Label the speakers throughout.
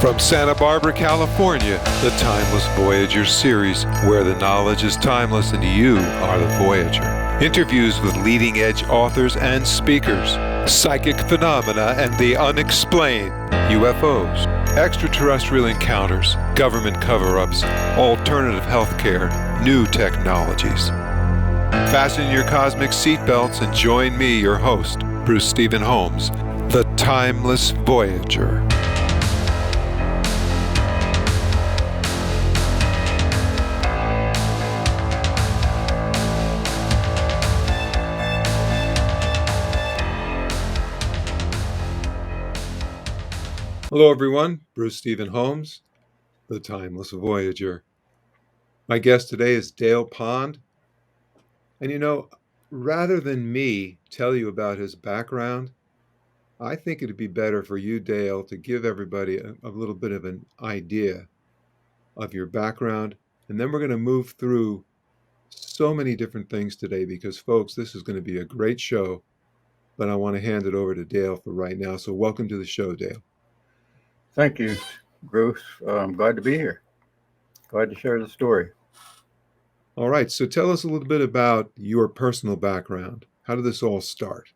Speaker 1: From Santa Barbara, California, the Timeless Voyager series, where the knowledge is timeless and you are the Voyager. Interviews with leading-edge authors and speakers, psychic phenomena and the unexplained, UFOs, extraterrestrial encounters, government cover-ups, alternative healthcare, new technologies. Fasten your cosmic seatbelts and join me, your host, Bruce Stephen Holmes, the Timeless Voyager. Hello everyone, Bruce Stephen Holmes, the Timeless Voyager. My guest today is Dale Pond. And you know, rather than me tell you about his background, I think it'd be better for you, Dale, to give everybody a little bit of an idea of your background. And then we're going to move through so many different things today because, folks, this is going to be a great show. But I want to hand it over to Dale for right now. So welcome to the show, Dale.
Speaker 2: Thank you, Bruce. I'm glad to be here. Glad to share the story.
Speaker 1: All right. So tell us a little bit about your personal background. How did this all start?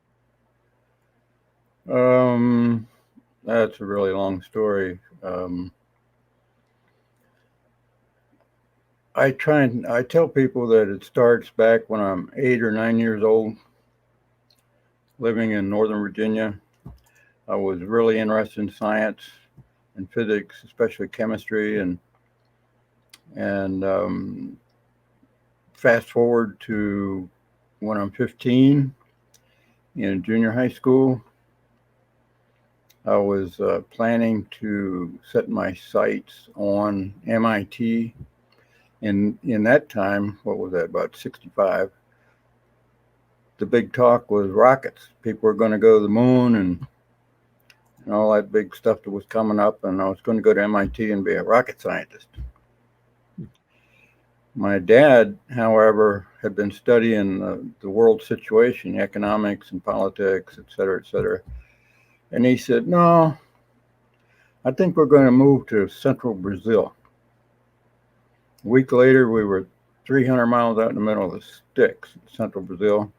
Speaker 2: That's a really long story. I tell people that it starts back when I'm 8 or 9 years old, living in Northern Virginia. I was really interested in science and physics, especially chemistry, and fast forward to when I'm 15 in junior high school. I was planning to set my sights on MIT. In that time, what was that, about 65, the big talk was rockets. People were going to go to the moon and all that big stuff that was coming up, and I was going to go to MIT and be a rocket scientist. My dad, however, had been studying the world situation, economics and politics, et cetera, and he said, no, I think we're going to move to central Brazil. A week later, we were 300 miles out in the middle of the sticks in central Brazil.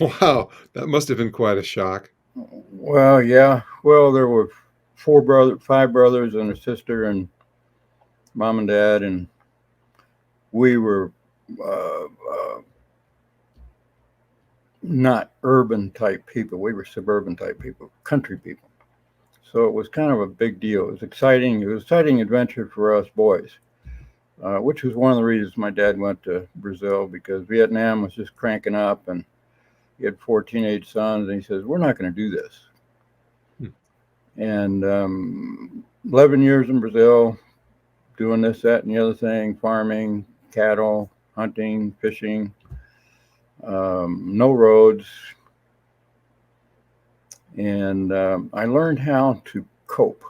Speaker 1: Wow, that must have been quite a shock.
Speaker 2: Well, yeah. Well, there were 5 brothers and a sister and mom and dad, and we were not urban type people. We were suburban type people, country people. So it was kind of a big deal. It was exciting. It was an exciting adventure for us boys, which was one of the reasons my dad went to Brazil, because Vietnam was just cranking up and he had 4 teenage sons, and he says, we're not going to do this. And 11 years in Brazil, doing this, that, and the other thing, farming, cattle, hunting, fishing, no roads. And I learned how to cope.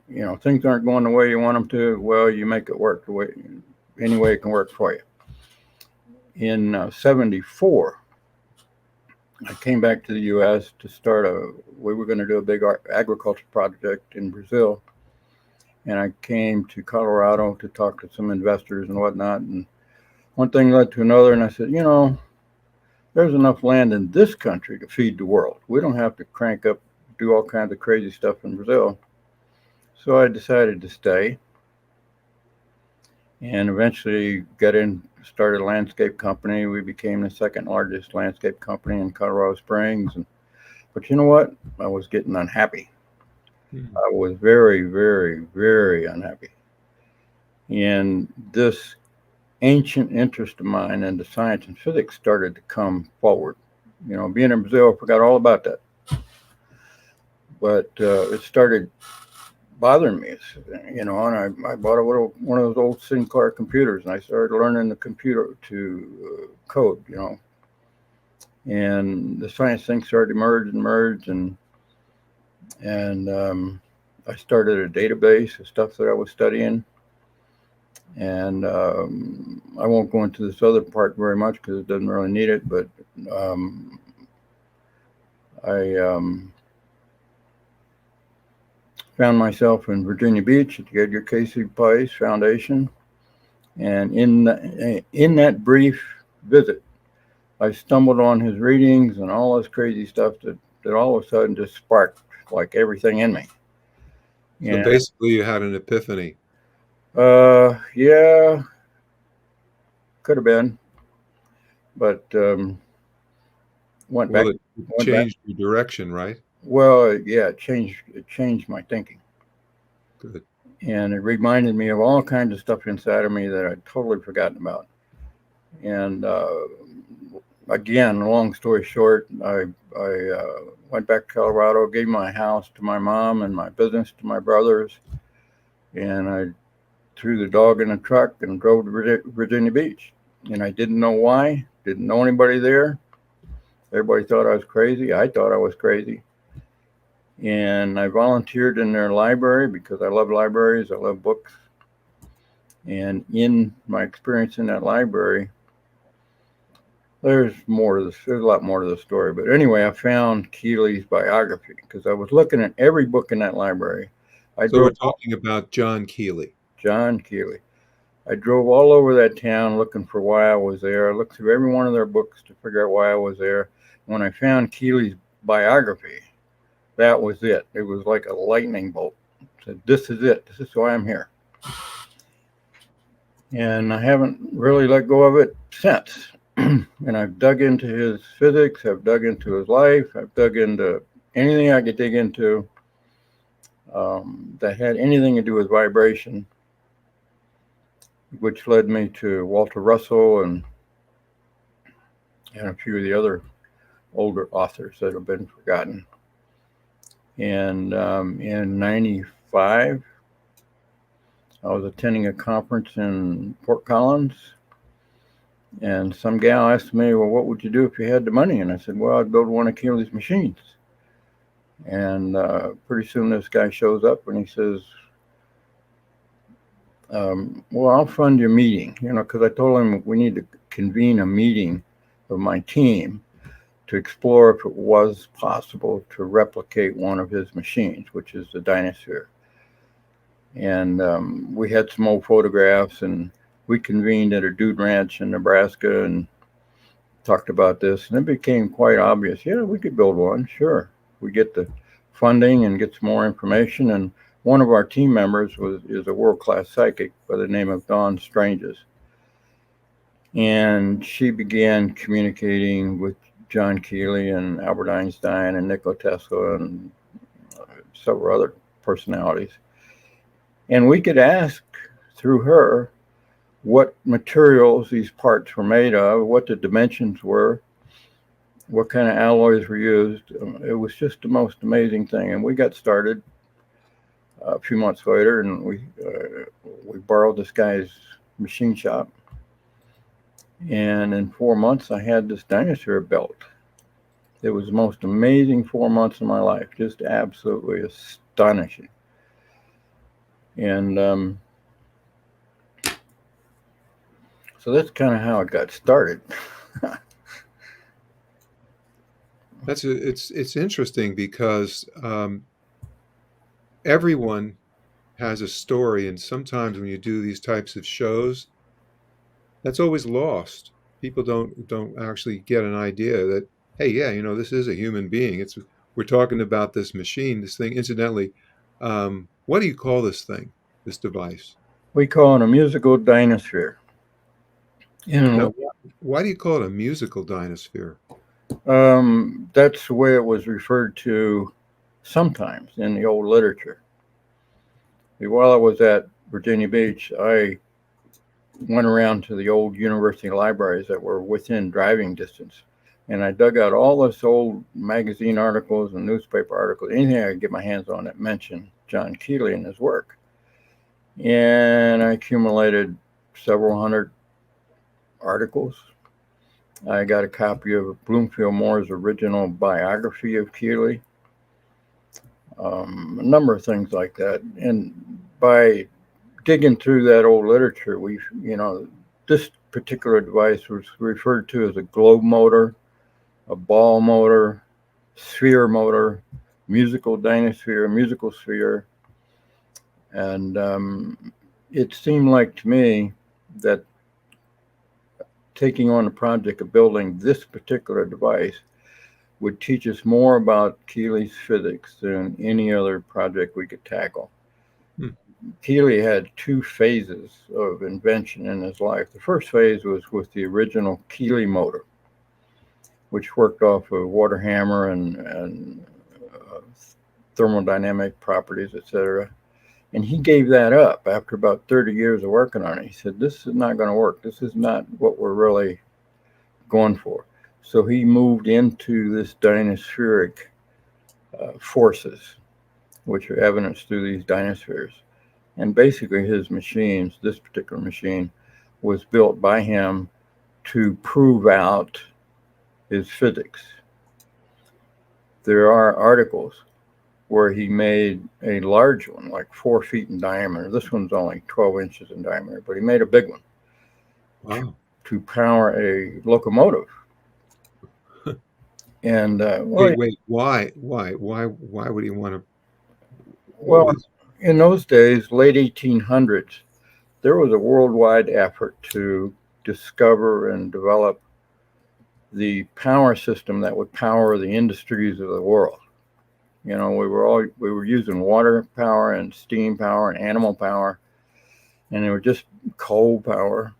Speaker 2: You know, things aren't going the way you want them to. Well, you make it work any way it can work for you. In 74, I came back to the U.S. to we were going to do a big agriculture project in Brazil. And I came to Colorado to talk to some investors and whatnot. And one thing led to another. And I said, you know, there's enough land in this country to feed the world. We don't have to crank up, do all kinds of crazy stuff in Brazil. So I decided to stay and eventually started a landscape company. We became the second largest landscape company in Colorado Springs. But you know what? I was getting unhappy. I was very, very, very unhappy. And this ancient interest of mine into science and physics started to come forward. You know, being in Brazil, I forgot all about that. But it started bothering me, you know, and I bought one of those old Sinclair computers, and I started learning the computer to code, you know. And the science thing started to merge, and I started a database of stuff that I was studying. And I won't go into this other part very much because it doesn't really need it, but I found myself in Virginia Beach at the Edgar Casey Price Foundation. And in that brief visit, I stumbled on his readings and all this crazy stuff that all of a sudden just sparked like everything in me.
Speaker 1: So basically, you had an epiphany.
Speaker 2: Yeah, could have been, but went
Speaker 1: Well,
Speaker 2: back.
Speaker 1: it changed your direction, right?
Speaker 2: Well, yeah, it changed my thinking,
Speaker 1: Good.
Speaker 2: and it reminded me of all kinds of stuff inside of me that I'd totally forgotten about. And again, long story short, I went back to Colorado, gave my house to my mom and my business to my brothers, and I threw the dog in the truck and drove to Virginia Beach. And I didn't know why, didn't know anybody there. Everybody thought I was crazy. I thought I was crazy. And I volunteered in their library because I love libraries, I love books. And in my experience in that library, there's a lot more to the story. But anyway, I found Keely's biography because I was looking at every book in that library.
Speaker 1: So we're talking about John Keely.
Speaker 2: John Keely. I drove all over that town looking for why I was there. I looked through every one of their books to figure out why I was there. When I found Keely's biography, that was it. It was like a lightning bolt. I said, this is it. This is why I'm here. And I haven't really let go of it since. And I've dug into his physics. I've dug into his life. I've dug into anything I could dig into that had anything to do with vibration, which led me to Walter Russell and a few of the other older authors that have been forgotten. And in 95, I was attending a conference in Fort Collins, and some gal asked me, well, what would you do if you had the money? And I said, well, I'd build one of Keely's machines. And pretty soon this guy shows up and he says, well, I'll fund your meeting, because I told him we need to convene a meeting of my team to explore if it was possible to replicate one of his machines, which is the Dynasphere. And we had some old photographs, and we convened at a dude ranch in Nebraska and talked about this. And it became quite obvious, yeah, we could build one, sure. We get the funding and get some more information. And one of our team members is a world-class psychic by the name of Dawn Stranges. And she began communicating with John Keely and Albert Einstein and Nikola Tesla and several other personalities. And we could ask through her what materials these parts were made of, what the dimensions were, what kind of alloys were used. It was just the most amazing thing. And we got started a few months later, and we borrowed this guy's machine shop. And in 4 months, I had this Dynasphere built. It was the most amazing 4 months of my life, just absolutely astonishing. And so that's kind of how it got started.
Speaker 1: It's interesting because everyone has a story, and sometimes when you do these types of shows, that's always lost. People don't actually get an idea that, hey, yeah, this is a human being. We're talking about this machine, this thing. Incidentally, what do you call this thing, this device?
Speaker 2: We call it a musical Dynasphere.
Speaker 1: Now, why do you call it a musical Dynasphere?
Speaker 2: That's the way it was referred to sometimes in the old literature. While I was at Virginia Beach, I went around to the old university libraries that were within driving distance, and I dug out all this old magazine articles and newspaper articles, anything I could get my hands on that mentioned John Keely and his work. And I accumulated several hundred articles. I got a copy of Bloomfield Moore's original biography of Keely, a number of things like that. And by digging through that old literature, this particular device was referred to as a globe motor, a ball motor, sphere motor, musical Dynasphere, musical sphere. And it seemed like to me that taking on the project of building this particular device would teach us more about Keely's physics than any other project we could tackle.
Speaker 1: Hmm.
Speaker 2: Keely had two phases of invention in his life. The first phase was with the original Keely motor, which worked off of water hammer and thermodynamic properties, etc. And he gave that up after about 30 years of working on it. He said, "This is not going to work. This is not what we're really going for." So he moved into this dinosauric forces, which are evidenced through these dinosaurs. And basically, his machines, this particular machine, was built by him to prove out his physics. There are articles where he made a large one, like 4 feet in diameter. This one's only 12 inches in diameter, but he made a big one.
Speaker 1: Wow.
Speaker 2: To power a locomotive. And
Speaker 1: Wait. Why would he want to? What
Speaker 2: well,
Speaker 1: was?
Speaker 2: in those days, late 1800s, there was a worldwide effort to discover and develop the power system that would power the industries of the world. You know, we were using water power and steam power and animal power, and they were just coal power.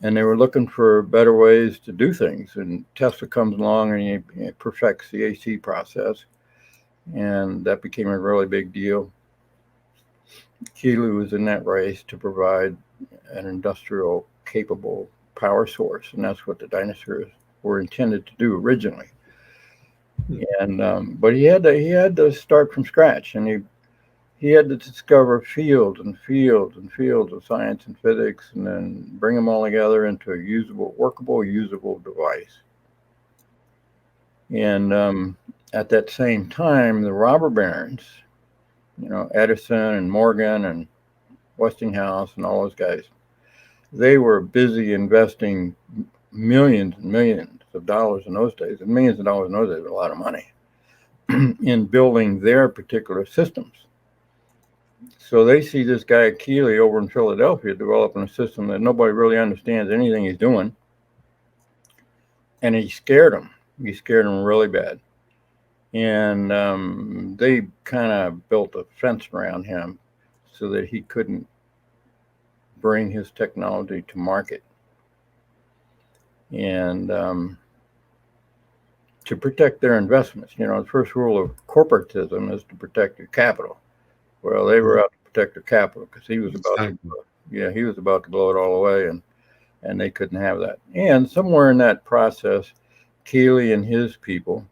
Speaker 2: And they were looking for better ways to do things. And Tesla comes along and he perfects the AC process, and that became a really big deal. Keely was in that race to provide an industrial capable power source, and that's what the dinosaurs were intended to do originally. And but he had to start from scratch, and he had to discover fields and fields and fields of science and physics, and then bring them all together into a usable, workable, usable device. And at that same time, the robber barons, you know, Edison and Morgan and Westinghouse and all those guys, they were busy investing millions and millions of dollars in those days, and millions of dollars in those days was a lot of money, in building their particular systems. So they see this guy Keely over in Philadelphia developing a system that nobody really understands anything he's doing, and he scared them. He scared them really bad, and they kind of built a fence around him so that he couldn't bring his technology to market. And to protect their investments, you know, the first rule of corporatism is to protect your capital. Well, they were out to protect their capital because he was about to, he was about to blow it all away, and they couldn't have that. And somewhere in that process, Keely and his people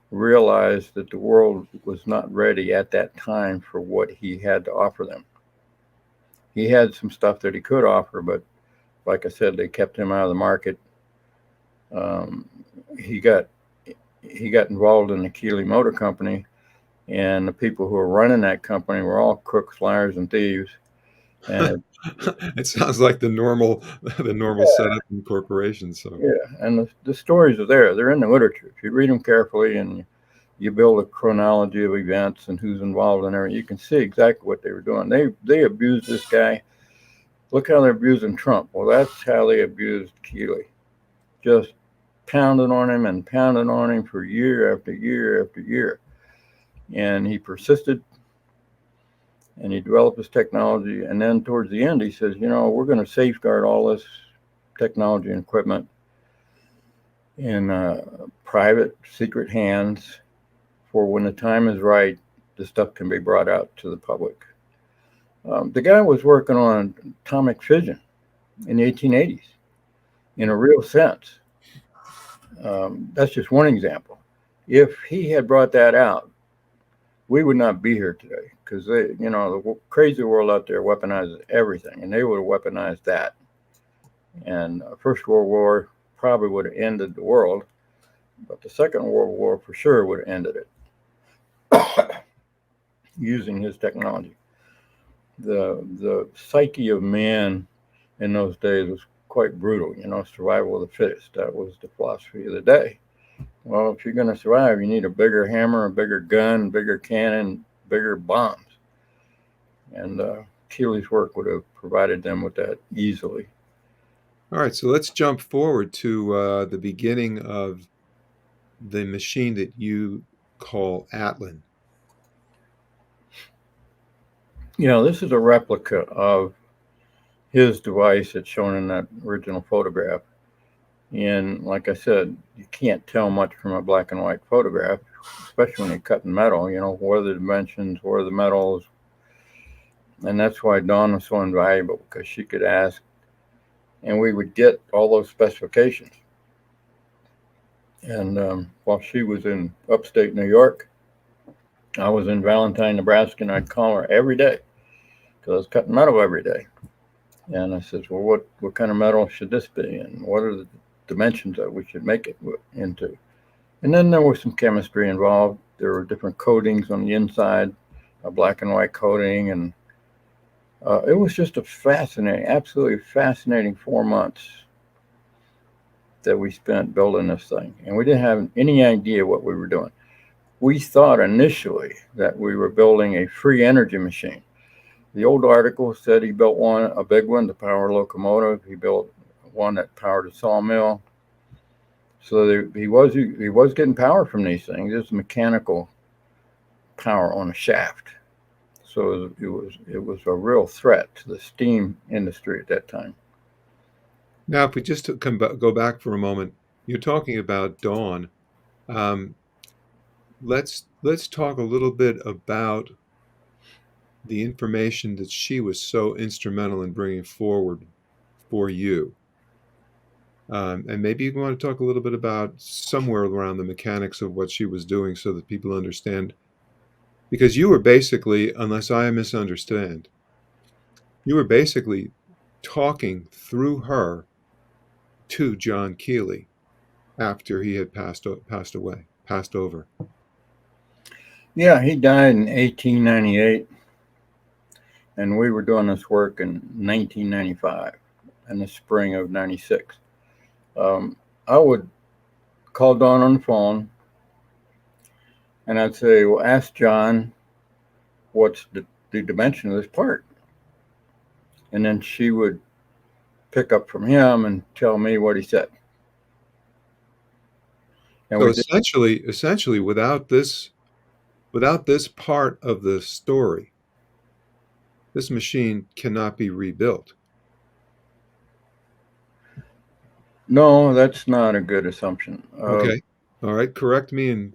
Speaker 2: realized that the world was not ready at that time for what he had to offer them. He had some stuff that he could offer, but like I said, they kept him out of the market. Um, he got involved in the Keely Motor Company, and the people who were running that company were all crooks, liars, and thieves. And
Speaker 1: It sounds like the normal setup in corporations. So
Speaker 2: yeah, and the stories are there. They're in the literature. If you read them carefully and you build a chronology of events and who's involved in everything, you can see exactly what they were doing. They abused this guy. Look how they're abusing Trump. Well, that's how they abused Keely. Just pounding on him and pounding on him for year after year after year. And he persisted, and he developed his technology. And then towards the end, he says, you know, we're going to safeguard all this technology and equipment in private, secret hands for when the time is right, the stuff can be brought out to the public. The guy was working on atomic fission in the 1880s in a real sense. That's just one example. If he had brought that out, we would not be here today, because they, you know, the crazy world out there weaponizes everything, and they would have weaponized that. And First World War probably would have ended the world, but the Second World War for sure would have ended it using his technology. The psyche of man in those days was quite brutal. You know, survival of the fittest. That was the philosophy of the day. Well, if you're going to survive, you need a bigger hammer, a bigger gun, bigger cannon, bigger bombs. and Keely's work would have provided them with that easily.
Speaker 1: All right, so let's jump forward to the beginning of the machine that you call Atlan.
Speaker 2: This is a replica of his device that's shown in that original photograph. And like I said, you can't tell much from a black and white photograph, especially when you're cutting metal. What are the dimensions, what are the metals. And that's why Dawn was so invaluable, because she could ask and we would get all those specifications. And while she was in upstate New York, I was in Valentine, Nebraska, and I'd call her every day because I was cutting metal every day. And I says, well, what kind of metal should this be? And what are the dimensions that we should make it into? And then there was some chemistry involved. There were different coatings on the inside, a black and white coating. And it was just a fascinating, absolutely fascinating 4 months that we spent building this thing. And we didn't have any idea what we were doing. We thought initially that we were building a free energy machine. The old article said he built one, a big one, to power a locomotive. He built one that powered a sawmill. So he was getting power from these things. It was mechanical power on a shaft. So it was a real threat to the steam industry at that time.
Speaker 1: Now, if we just go back for a moment, you're talking about Dawn. Um, let's talk a little bit about the information that she was so instrumental in bringing forward for you. And maybe you want to talk a little bit about somewhere around the mechanics of what she was doing so that people understand. Because you were basically, unless I misunderstand, you were basically talking through her to John Keely after he had passed over.
Speaker 2: Yeah, he died in 1898, and we were doing this work in 1995, in the spring of 96. I would call Dawn on the phone, and I'd say, well, ask John what's the dimension of this part. And then she would pick up from him and tell me what he said. And
Speaker 1: So
Speaker 2: we did.
Speaker 1: essentially, without this part of the story, this machine cannot be rebuilt.
Speaker 2: No, that's not a good assumption.
Speaker 1: Okay. All right. Correct me and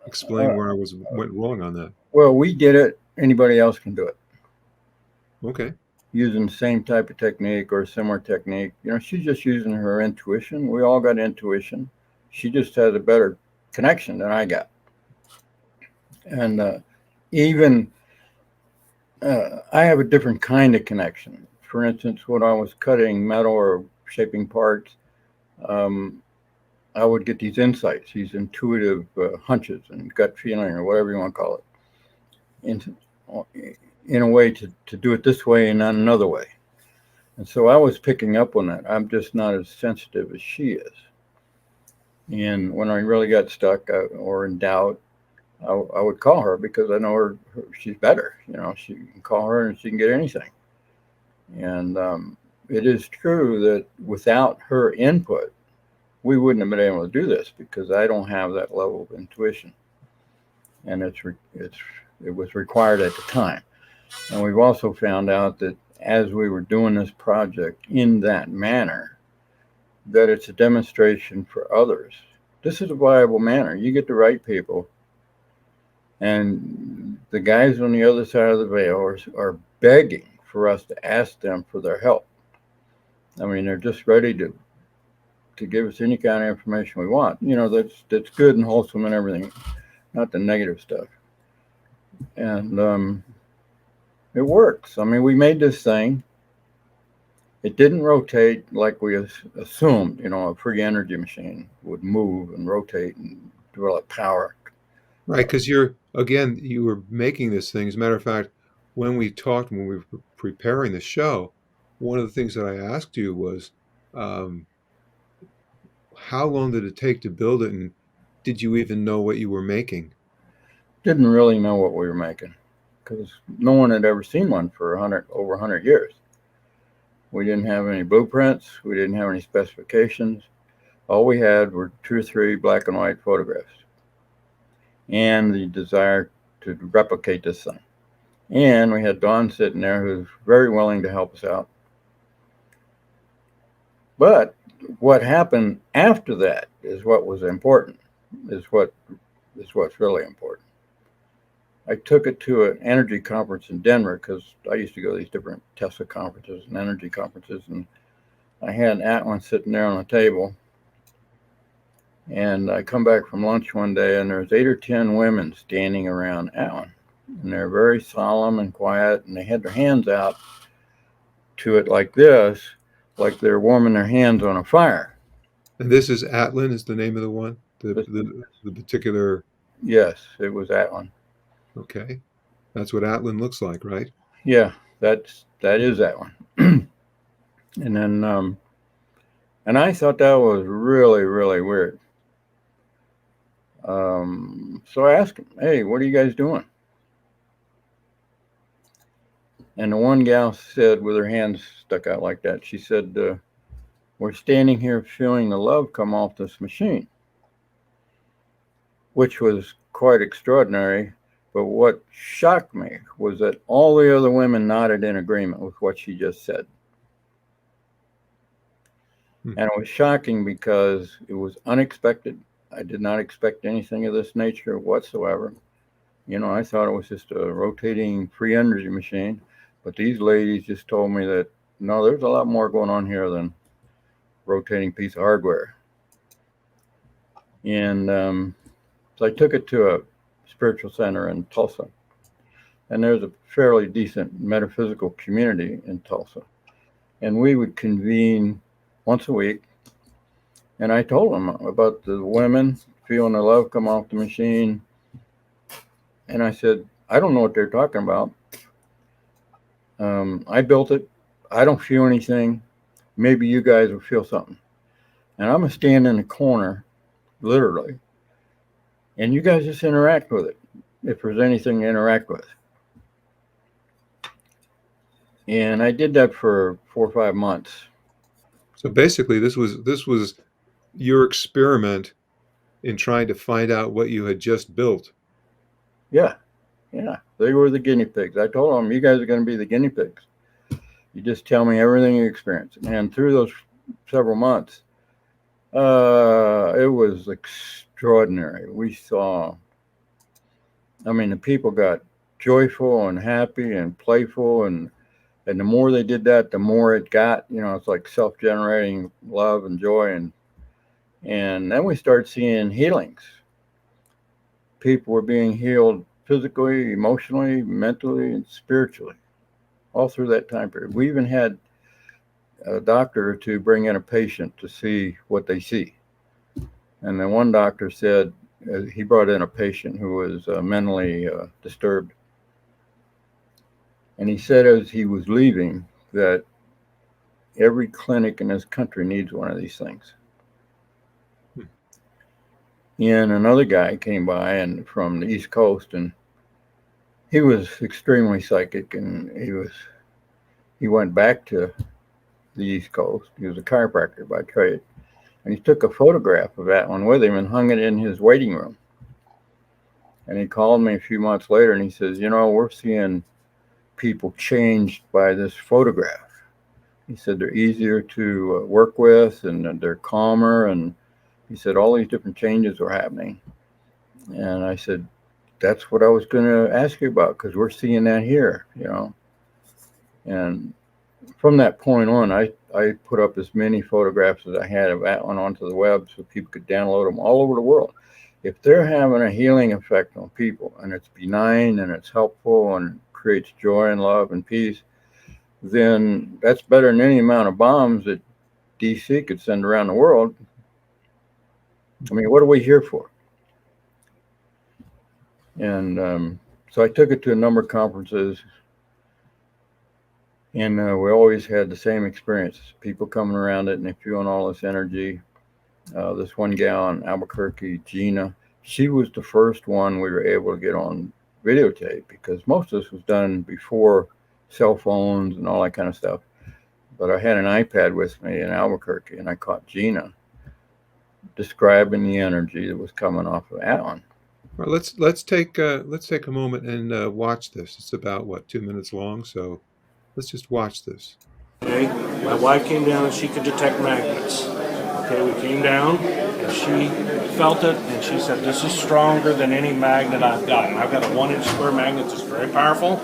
Speaker 1: explain
Speaker 2: Uh,
Speaker 1: where I went wrong on that.
Speaker 2: well, we did it. Anybody else can do it
Speaker 1: Okay.
Speaker 2: using the same type of technique or a similar technique. She's just using her intuition. We all got intuition. She just has a better connection than I got. And even I have a different kind of connection. For instance, when I was cutting metal or shaping parts, um, I would get these insights, these intuitive hunches and gut feeling, or whatever you want to call it, in a way to do it this way and not another way. And so I was picking up on that. I'm just not as sensitive as she is. And when I really got stuck or in doubt, I would call her because I know she's better. She can call her and she can get anything. And it is true that without her input, we wouldn't have been able to do this because I don't have that level of intuition, and it was required at the time. And we've also found out that as we were doing this project in that manner, that it's a demonstration for others. This is a viable manner. You get the right people, and the guys on the other side of the veil are begging for us to ask them for their help. I mean, they're just ready to give us any kind of information we want. That's good and wholesome and everything, not the negative stuff. And it works. I mean, we made this thing. It didn't rotate like we assumed. A free energy machine would move and rotate and develop power.
Speaker 1: Right. Because you were making this thing. As a matter of fact, when we were preparing the show, one of the things that I asked you was, um, how long did it take to build it, and did you even know what you were making?
Speaker 2: Didn't really know what we were making. because no one had ever seen one for over 100 years. We didn't have any blueprints. We didn't have any specifications. All we had were 2 or 3 black and white photographs and the desire to replicate this thing. And we had Dawn sitting there who's very willing to help us out. But what happened after that is what was important, is what's really important. I took it to an energy conference in Denver because I used to go to these different Tesla conferences and energy conferences, and I had Atlin sitting there on a table. And I come back from lunch one day, and there's 8 or 10 women standing around Atlin, and they're very solemn and quiet, and they had their hands out to it like this, like they're warming their hands on a fire.
Speaker 1: And this is Atlin is the name of the one, the particular.
Speaker 2: Yes, it was Atlin.
Speaker 1: Okay, that's what Atlin looks like, right?
Speaker 2: Yeah, that is Atlin. And then, and I thought that was really, really weird. So I asked him, "Hey, what are you guys doing?" And the one gal said, with her hands stuck out like that, she said, "We're standing here feeling the love come off this machine," which was quite extraordinary. But what shocked me was that all the other women nodded in agreement with what she just said. And it was shocking because it was unexpected. I did not expect anything of this nature whatsoever. You know, I thought it was just a rotating free energy machine. But these ladies just told me that, no, there's a lot more going on here than rotating piece of hardware. And so I took it to a spiritual center in Tulsa. And there's a fairly decent metaphysical community in Tulsa. And we would convene once a week. And I told them about the women feeling the love come off the machine. And I said, I don't know what they're talking about. I built it. I don't feel anything. Maybe you guys will feel something. And I'm going to stand in the corner, literally. And you guys just interact with it, if there's anything to interact with. And I did that for 4 or 5 months.
Speaker 1: So basically, this was your experiment in trying to find out what you had just built.
Speaker 2: Yeah. They were the guinea pigs. I told them, you guys are going to be the guinea pigs. You just tell me everything you experience. And through those several months, it was extraordinary. We saw, the people got joyful and happy and playful, and the more they did that, the more it got. It's like self-generating love and joy, and then we started seeing healings. People were being healed physically, emotionally, mentally, and spiritually, all through that time period. We even had a doctor to bring in a patient to see what they see. And then one doctor said, he brought in a patient who was mentally disturbed. And he said as he was leaving that every clinic in this country needs one of these things. And another guy came by and from the East Coast, and he was extremely psychic, and he went back to the East Coast. He was a chiropractor by trade. And he took a photograph of that one with him and hung it in his waiting room. And he called me a few months later and he says, we're seeing people changed by this photograph. He said they're easier to work with and they're calmer. And he said all these different changes were happening. And I said, that's what I was going to ask you about, because we're seeing that here, And from that point on, I put up as many photographs as I had of Atlin onto the web so people could download them all over the world. If they're having a healing effect on people and it's benign and it's helpful and creates joy and love and peace, then that's better than any amount of bombs that DC could send around the world. What are we here for? And so I took it to a number of conferences. And we always had the same experience. People coming around it and they feeling all this energy. This one gal in Albuquerque, Gina, she was the first one we were able to get on videotape, because most of this was done before cell phones and all that kind of stuff. But I had an iPad with me in Albuquerque, and I caught Gina describing the energy that was coming off of Alan.
Speaker 1: Well, let's take a moment and watch this. It's about what, 2 minutes long, so let's just watch this.
Speaker 3: Okay, my wife came down and she could detect magnets. Okay, we came down and she felt it and she said, "This is stronger than any magnet I've got." And I've got a 1-inch square magnet that's very powerful,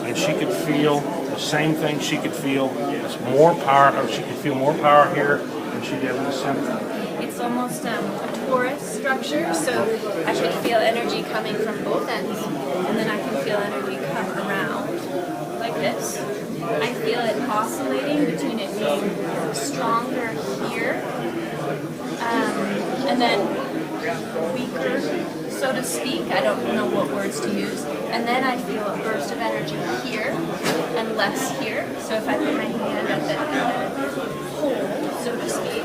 Speaker 3: and she could feel the same thing. She could feel it's more power, or she could feel more power here than she did in the center.
Speaker 4: It's almost a torus structure, so I should feel energy coming from both ends, and then I can feel energy come around like this. I feel it oscillating between it being stronger here and then weaker, so to speak. I don't know what words to use. And then I feel a burst of energy here and less here. So if I put my hand at the hole, so to speak,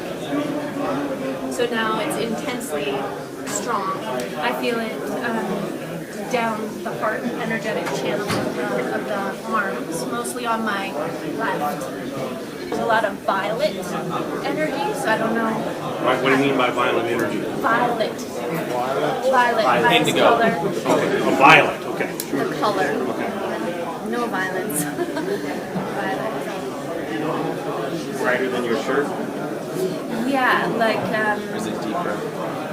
Speaker 4: so now it's intensely strong. I feel it down the heart energetic channel of the arms, mostly on my left. There's a lot of violet energy, so I don't know.
Speaker 3: Right, what do you mean by violet energy?
Speaker 4: Violet. Violet.
Speaker 3: Indigo.
Speaker 4: Color.
Speaker 3: Okay, oh, violet, okay.
Speaker 4: The color.
Speaker 3: Okay.
Speaker 4: No violence. Violet.
Speaker 3: Brighter than your shirt?
Speaker 4: Yeah, like
Speaker 5: Or is it deeper?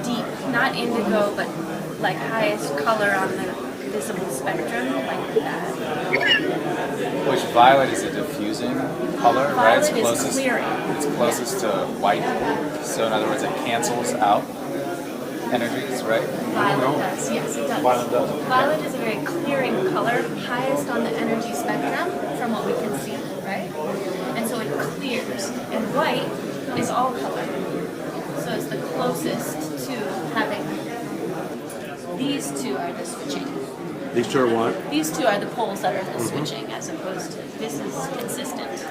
Speaker 4: deep, not indigo, but like highest color on the visible spectrum, like that.
Speaker 5: Which violet is a diffusing color, right?
Speaker 4: Violet is clearing.
Speaker 5: It's closest to white. So in other words, it cancels out energies, right?
Speaker 4: Violet does, yes, it does.
Speaker 3: Violet does.
Speaker 4: Violet is a very clearing color, highest on the energy spectrum from what we can see, right? And so it clears. And white is all color. So it's the closest to having. These two are the switching.
Speaker 3: These two are what?
Speaker 4: These two are the poles that are the switching, as opposed to this is consistent.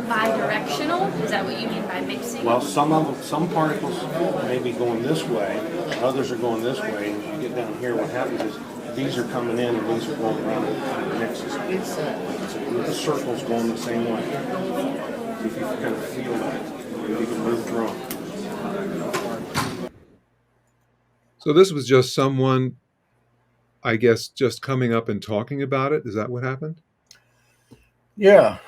Speaker 4: Bidirectional? Is that what you mean by mixing?
Speaker 3: Well, some particles may be going this way, others are going this way, and if you get down here, what happens is these are coming in and these are going around and it mixes. So the circle's going the same way. If you kind of feel that, you can move through them.
Speaker 1: So this was just someone, I guess, just coming up and talking about it. Is that what happened?
Speaker 2: Yeah,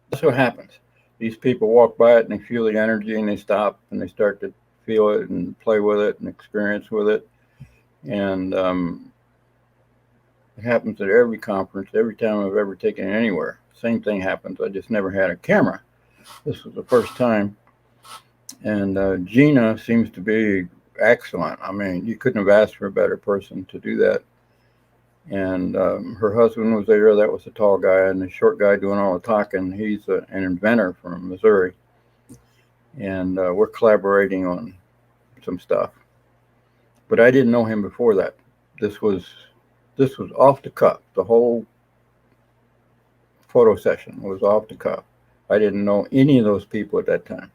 Speaker 2: that's what happens. These people walk by it and they feel the energy and they stop and they start to feel it and play with it and experience with it. And it happens at every conference, every time I've ever taken it anywhere. Same thing happens. I just never had a camera. This was the first time. And Gina seems to be excellent. I mean, you couldn't have asked for a better person to do that. And her husband was there. That was the tall guy, and the short guy doing all the talking. He's an inventor from Missouri. And we're collaborating on some stuff. But I didn't know him before that. This was off the cuff. The whole photo session was off the cuff. I didn't know any of those people at that time.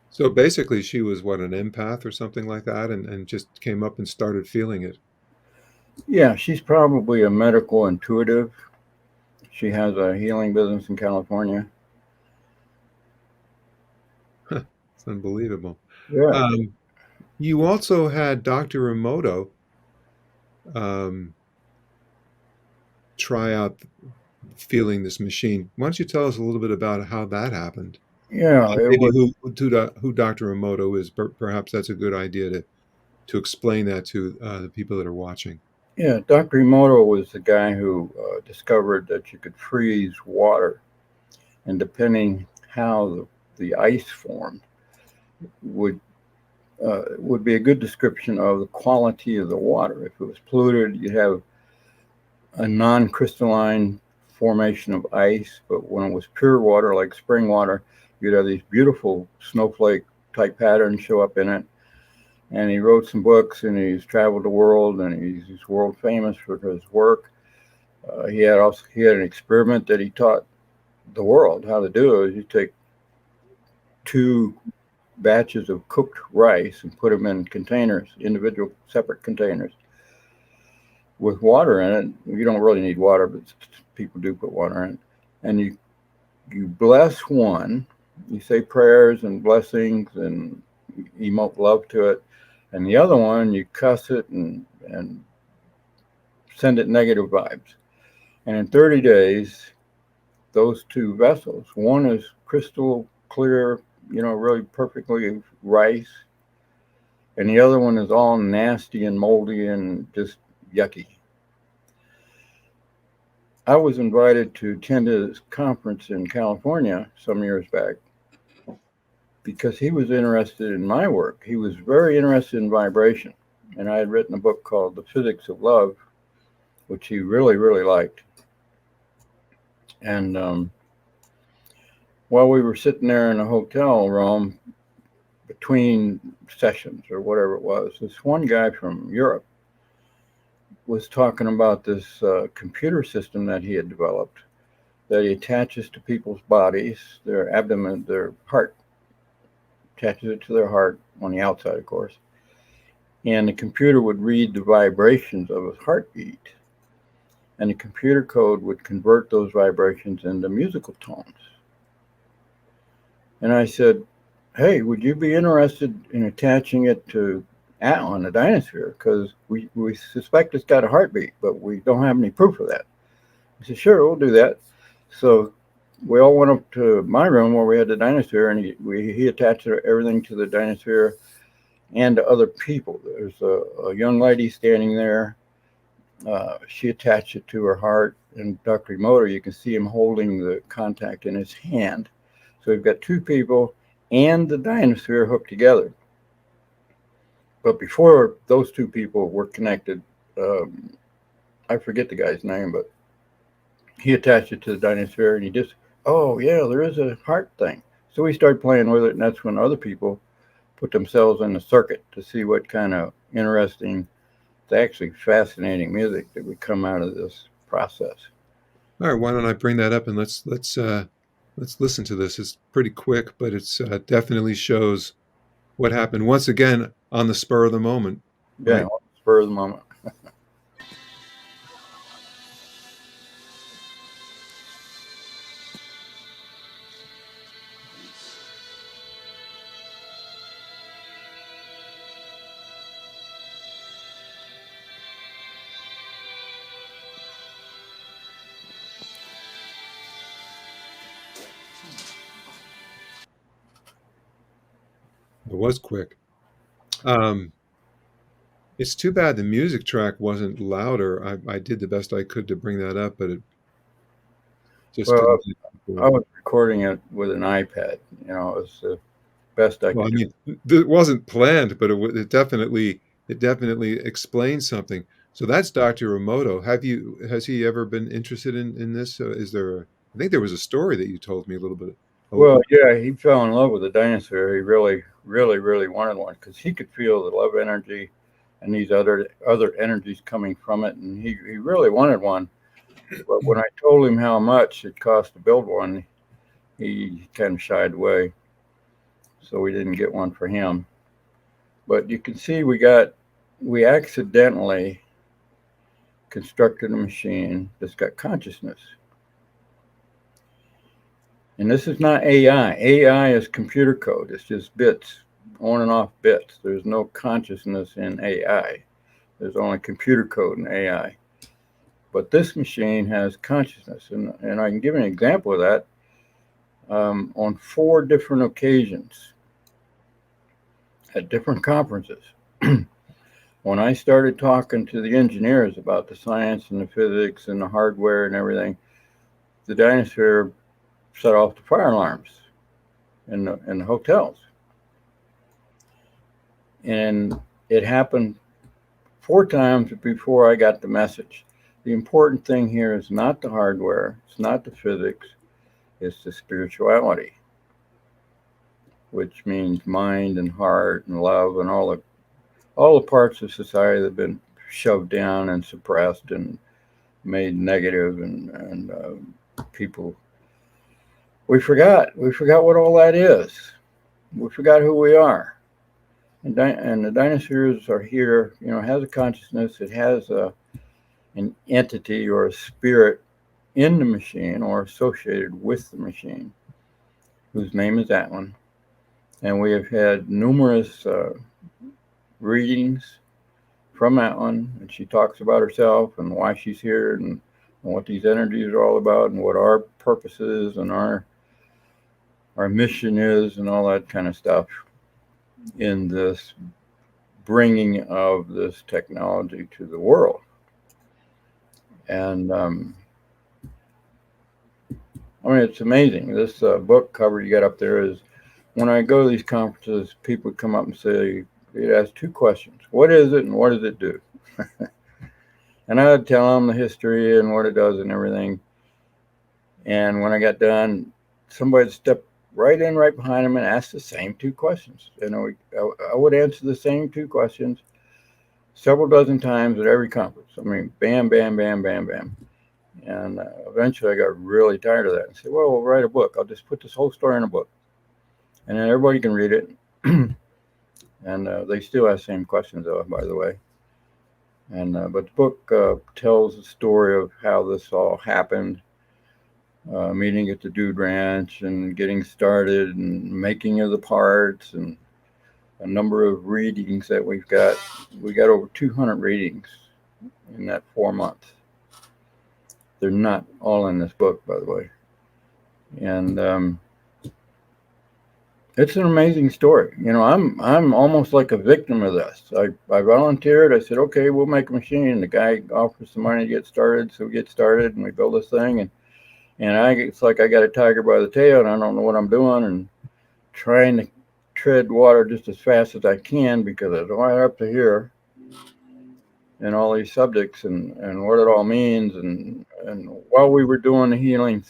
Speaker 1: So basically she was what, an empath or something like that, and just came up and started feeling it.
Speaker 2: Yeah, she's probably a medical intuitive. She has a healing business in California.
Speaker 1: It's unbelievable.
Speaker 2: Yeah.
Speaker 1: You also had Dr. Emoto try out feeling this machine. Why don't you tell us a little bit about how that happened?
Speaker 2: Yeah, it
Speaker 1: Maybe
Speaker 2: was,
Speaker 1: who Dr. Emoto is. Perhaps that's a good idea to explain that to the people that are watching.
Speaker 2: yeah, Dr. Emoto was the guy who discovered that you could freeze water, and depending how the ice formed would be a good description of the quality of the water. If it was polluted, you'd have a non-crystalline formation of ice, but when it was pure water, like spring water, you'd have these beautiful snowflake type patterns show up in it. And he wrote some books, and he's traveled the world, and he's world famous for his work. He had an experiment that he taught the world how to do. Is you take 2 batches of cooked rice and put them in containers, individual separate containers with water in it. You don't really need water, but people do put water in it. And you bless one, you say prayers and blessings and emote love to it. And the other one, you cuss it and send it negative vibes. And in 30 days, those 2 vessels, one is crystal clear, really perfectly rice, and the other one is all nasty and moldy and just yucky. I was invited to attend this conference in California some years back because he was interested in my work. He was very interested in vibration, and I had written a book called The Physics of Love, which he really, really liked. And while we were sitting there in a hotel room between sessions or whatever it was, this one guy from Europe was talking about this computer system that he had developed that he attaches to people's bodies, their abdomen, their heart, attaches it to their heart on the outside, of course. And the computer would read the vibrations of his heartbeat, and the computer code would convert those vibrations into musical tones. And I said, hey, would you be interested in attaching it to on the Dynasphere? Because we suspect it's got a heartbeat, but we don't have any proof of that. He said, sure, we'll do that. So we all went up to my room where we had the Dynasphere, and he attached everything to the Dynasphere and to other people. There's a young lady standing there. She attached it to her heart, and Dr. Emoto, you can see him holding the contact in his hand. So we've got 2 people and the Dynasphere hooked together. But before those 2 people were connected, I forget the guy's name, but he attached it to the Dynasphere, and he just, oh yeah, there is a heart thing. So we started playing with it, and that's when other people put themselves in the circuit to see what kind of interesting, it's actually fascinating music that would come out of this process.
Speaker 1: All right, why don't I bring that up and let's listen to this. It's pretty quick, but it's definitely shows what happened once again on the spur of the moment.
Speaker 2: Yeah,
Speaker 1: Right?
Speaker 2: on the spur of the moment.
Speaker 1: It was quick. It's too bad the music track wasn't louder. I did the best I could to bring that up, but it just
Speaker 2: Well,
Speaker 1: didn't.
Speaker 2: I was recording it with an iPad. It was the best I
Speaker 1: Well, I
Speaker 2: could do.
Speaker 1: mean, it wasn't planned, but it definitely explains something. So that's Dr. Emoto. Has he ever been interested in this? I think there was a story that you told me a little bit.
Speaker 2: Well, yeah, he fell in love with the Dynasphere. He really, really, really wanted one because he could feel the love energy and these other energies coming from it, and he really wanted one. But when I told him how much it cost to build one, he kind of shied away. So we didn't get one for him. But you can see we accidentally constructed a machine that's got consciousness. And this is not AI. AI is computer code. It's just bits, on and off bits. There's no consciousness in AI. There's only computer code in AI. But this machine has consciousness. And I can give an example of that. On 4 different occasions at different conferences, when I started talking to the engineers about the science and the physics and the hardware and everything, the Dynasphere set off the fire alarms in the hotels. And it happened 4 times before I got the message. The important thing here is not the hardware, it's not the physics, it's the spirituality, which means mind and heart and love and all the parts of society that have been shoved down and suppressed and made negative, and people, we forgot what all that is. we forgot who we are. And the dinosaurs are here. You know, it has a consciousness. It has an entity or a spirit in the machine or associated with the machine, whose name is Atlan. And we have had numerous readings from Atlan, and she talks about herself and why she's here and what these energies are all about and what our purpose is and our mission is and all that kind of stuff in this bringing of this technology to the world. And I mean, it's amazing. This book cover you got up there is, when I go to these conferences, people come up and say, they'd ask two questions. What is it and what does it do? And I would tell them the history and what it does and everything. And when I got done, somebody would step right in right behind them and ask the same two questions. And I would answer the same two questions several dozen times at every conference. I mean, bam, bam, bam, bam, bam. And eventually I got really tired of that and said, well, we'll write a book. I'll just put this whole story in a book. And then everybody can read it. And they still ask the same questions, though, by the way. And but the book tells the story of how this all happened, meeting at the Dude Ranch and getting started and making of the parts and a number of readings that we've got. We got over 200 readings in that 4 months. They're not all in this book, by the way. And it's an amazing story. You know, I'm almost like a victim of this. I volunteered. I said, okay, we'll make a machine. The guy offers some money to get started, so we get started and we build this thing. And it's like I got a tiger by the tail, and I don't know what I'm doing, and trying to tread water just as fast as I can because it's right up to here, and all these subjects and what it all means. And while we were doing the healing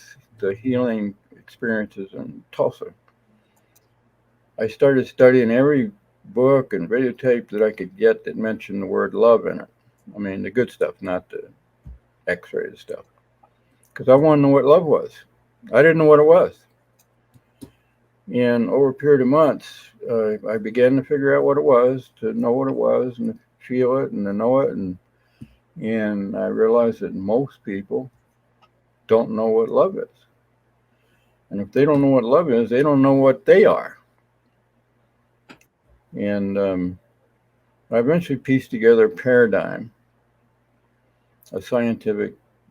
Speaker 2: experiences in Tulsa, I started studying every book and videotape that I could get that mentioned the word love in it. I mean, the good stuff, not the X-rated stuff. Because I wanted to know what love was. I didn't know what it was. And over a period of months, I began to figure out what it was, to know what it was, and to feel it, and to know it. And I realized that most people don't know what love is. And if they don't know what love is, they don't know what they are. And I eventually pieced together a paradigm,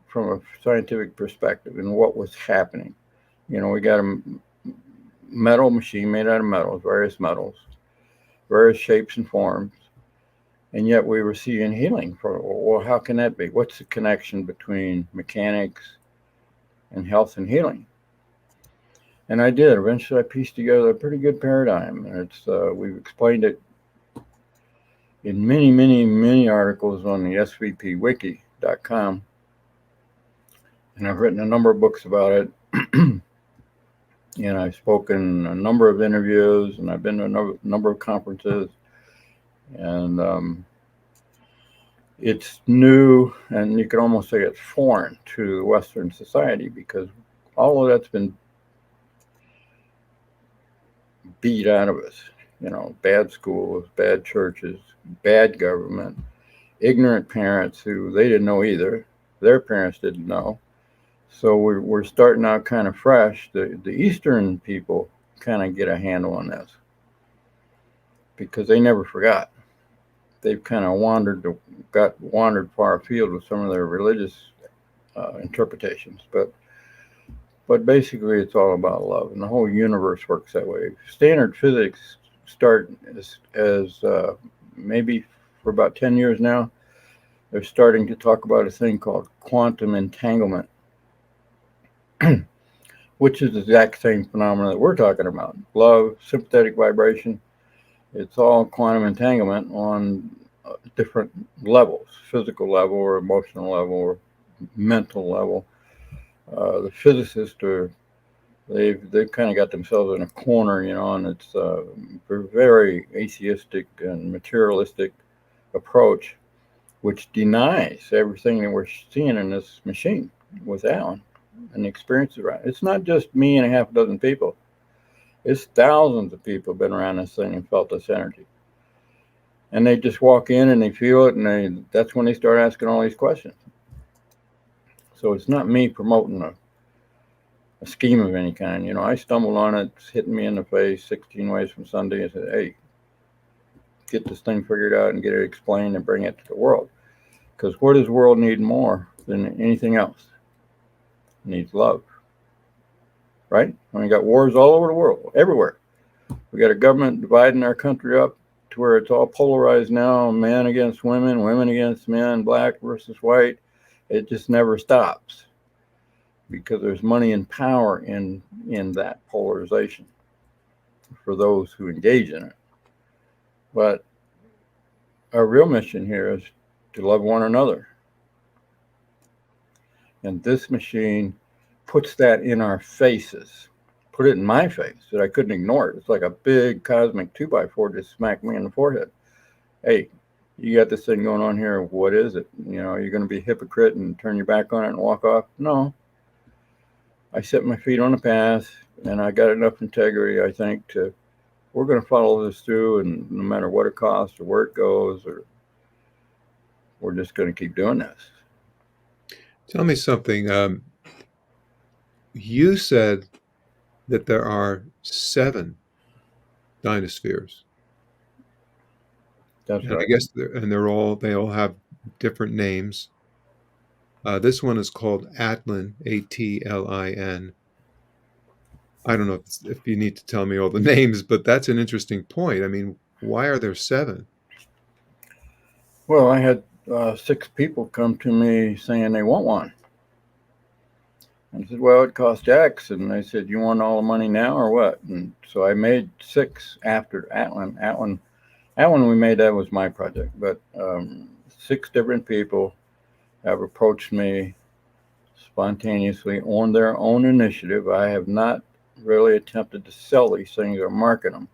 Speaker 2: from a scientific perspective, and what was happening. You know, we got a metal machine made out of metals, various shapes and forms, and yet we were seeing healing. Well, how can that be? What's the connection between mechanics and health and healing? And I did. Eventually, I pieced together a pretty good paradigm. And we've explained it in many, many, many articles on the svpwiki.com. And I've written a number of books about it. And I've spoken a number of interviews, and I've been to a number of conferences. And it's new, and you could almost say it's foreign to Western society, because all of that's been beat out of us. You know, bad schools, bad churches, bad government, ignorant parents who they didn't know either. Their parents didn't know. So we're starting out kind of fresh. The Eastern people kind of get a handle on this because they never forgot. They've kind of wandered far afield with some of their religious interpretations, but basically it's all about love, and the whole universe works that way. Standard physics start as maybe for about 10 years now, they're starting to talk about a thing called quantum entanglement, which is the exact same phenomenon that we're talking about. Love, sympathetic vibration, it's all quantum entanglement on different levels, physical level or emotional level or mental level. The physicists they've kind of got themselves in a corner, you know, and it's a very atheistic and materialistic approach, which denies everything that we're seeing in this machine with Alan and the experiences around it. It's not just me and a half a dozen people. It's thousands of people have been around this thing and felt this energy. And they just walk in and they feel it, and that's when they start asking all these questions. So it's not me promoting a scheme of any kind. You know, I stumbled on it, it's hitting me in the face 16 ways from Sunday, and said, hey, get this thing figured out and get it explained and bring it to the world. Because what does the world need more than anything else? It needs love. Right? And we got wars all over the world, everywhere. We got a government dividing our country up to where it's all polarized now, men against women, women against men, black versus white. It just never stops because there's money and power in that polarization for those who engage in it. But our real mission here is to love one another. And this machine puts that in our faces, put it in my face that I couldn't ignore it. It's like a big cosmic 2x4 just smacked me in the forehead. Hey, you got this thing going on here. What is it? You know, you're going to be a hypocrite and turn your back on it and walk off? No. I set my feet on the path, and I got enough integrity, I think, we're going to follow this through, and no matter what it costs or where it goes, or we're just going to keep doing this.
Speaker 1: Tell me something. You said that there are 7 dynaspheres.
Speaker 2: That's
Speaker 1: And I
Speaker 2: right.
Speaker 1: guess they all have different names. This one is called Atlin, Atlin. I don't know if you need to tell me all the names, but that's an interesting point. I mean, why are there 7?
Speaker 2: Well, I had 6 people come to me saying they want one. I said, well, it costs X. And they said, you want all the money now or what? And so I made 6 after Atlin. Atlin we made, that was my project. But 6 different people have approached me spontaneously on their own initiative. I have not really attempted to sell these things or market them.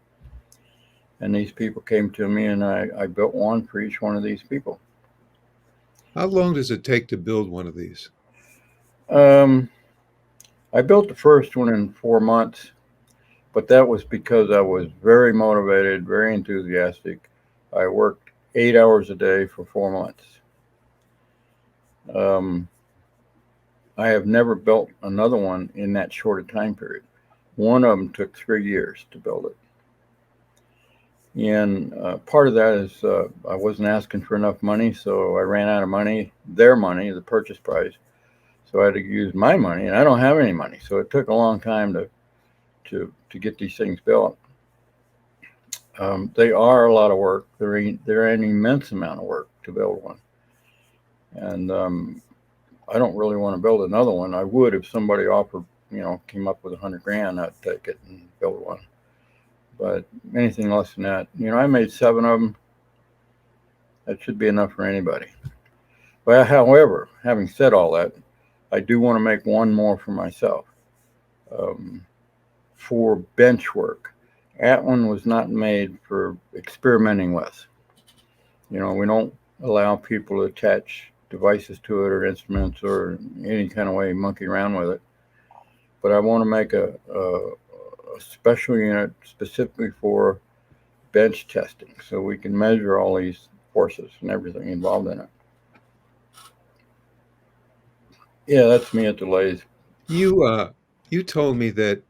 Speaker 2: And these people came to me, and I built one for each one of these people.
Speaker 1: How long does it take to build one of these?
Speaker 2: I built the first one in 4 months, but that was because I was very motivated, very enthusiastic. I worked 8 hours a day for 4 months. I have never built another one in that short a time period. One of them took 3 years to build it. And part of that is I wasn't asking for enough money, so I ran out of money, their money, the purchase price. So I had to use my money, and I don't have any money. So it took a long time to get these things built. They are a lot of work. They're an immense amount of work to build one. And I don't really want to build another one. I would if somebody offered, came up with $100,000, I'd take it and build one. But anything less than that, I made 7 of them. That should be enough for anybody. But however, having said all that, I do want to make one more for myself for bench work. That one was not made for experimenting with. We don't allow people to attach devices to it or instruments or any kind of way monkey around with it. But I want to make a special unit specifically for bench testing, so we can measure all these forces and everything involved in it. Yeah, that's me at the lathe.
Speaker 1: You told me that